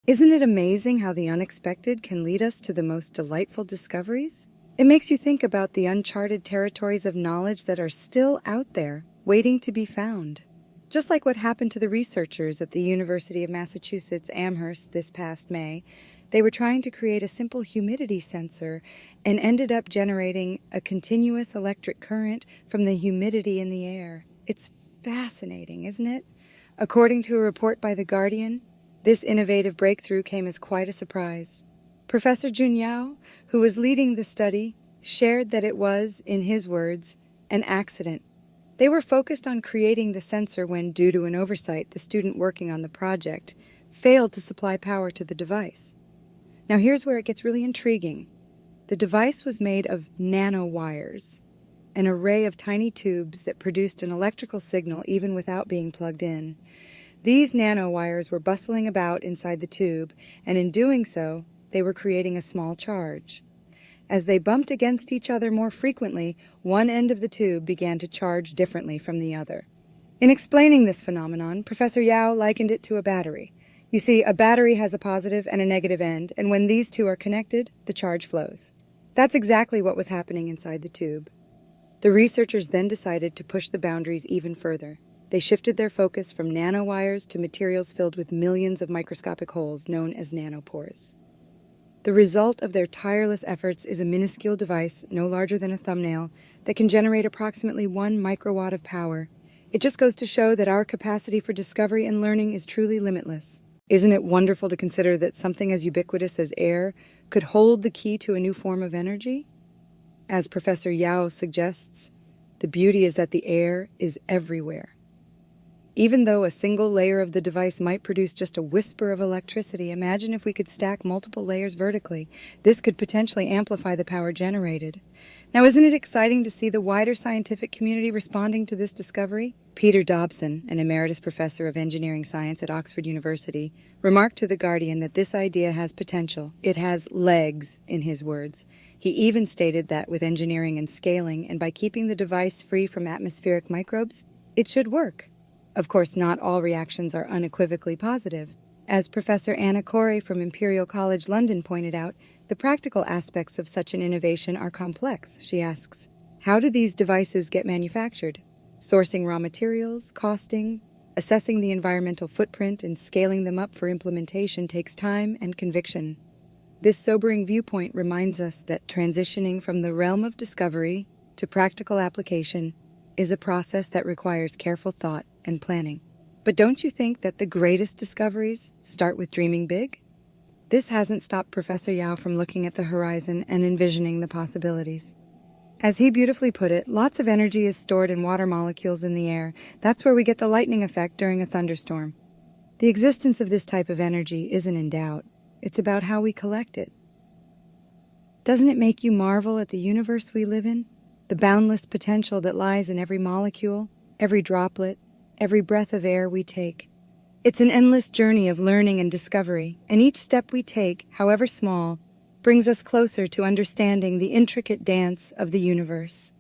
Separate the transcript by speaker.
Speaker 1: Isn't it amazing how the unexpected can lead us to the most delightful discoveries? It makes you think about the uncharted territories of knowledge that are still out there, waiting to be found. Just like what happened to the researchers at the University of Massachusetts Amherst this past May, they were trying to create a simple humidity sensor and ended up generating a continuous electric current from the humidity in the air. It's fascinating, isn't it? According to a report by The Guardian, this innovative breakthrough came as quite a surprise. Professor Jun Yao, who was leading the study, shared that it was, in his words, an accident. They were focused on creating the sensor when, due to an oversight, the student working on the project failed to supply power to the device. Now here's where it gets really intriguing. The device was made of nanowires, an array of tiny tubes that produced an electrical signal even without being plugged in. These nanowires were bustling about inside the tube, and in doing so, they were creating a small charge. As they bumped against each other more frequently, one end of the tube began to charge differently from the other. In explaining this phenomenon, Professor Yao likened it to a battery. You see, a battery has a positive and a negative end, and when these two are connected, the charge flows. That's exactly what was happening inside the tube. The researchers then decided to push the boundaries even further. They shifted their focus from nanowires to materials filled with millions of microscopic holes known as nanopores. The result of their tireless efforts is a minuscule device, no larger than a thumbnail, that can generate approximately 1 microwatt of power. It just goes to show that our capacity for discovery and learning is truly limitless. Isn't it wonderful to consider that something as ubiquitous as air could hold the key to a new form of energy? As Professor Yao suggests, the beauty is that the air is everywhere. Even though a single layer of the device might produce just a whisper of electricity, imagine if we could stack multiple layers vertically. This could potentially amplify the power generated. Now, isn't it exciting to see the wider scientific community responding to this discovery? Peter Dobson, an emeritus professor of engineering science at Oxford University, remarked to The Guardian that this idea has potential. It has legs, in his words. He even stated that with engineering and scaling, and by keeping the device free from atmospheric microbes, it should work. Of course, not all reactions are unequivocally positive. As Professor Anna Corey from Imperial College London pointed out, the practical aspects of such an innovation are complex. She asks, how do these devices get manufactured? Sourcing raw materials, costing, assessing the environmental footprint, and scaling them up for implementation takes time and conviction. This sobering viewpoint reminds us that transitioning from the realm of discovery to practical application is a process that requires careful thought and planning. But don't you think that the greatest discoveries start with dreaming big? This hasn't stopped Professor Yao from looking at the horizon and envisioning the possibilities. As he beautifully put it, lots of energy is stored in water molecules in the air. That's where we get the lightning effect during a thunderstorm. The existence of this type of energy isn't in doubt. It's about how we collect it. Doesn't it make you marvel at the universe we live in? The boundless potential that lies in every molecule, every droplet, every breath of air we take. It's an endless journey of learning and discovery, and each step we take, however small, brings us closer to understanding the intricate dance of the universe.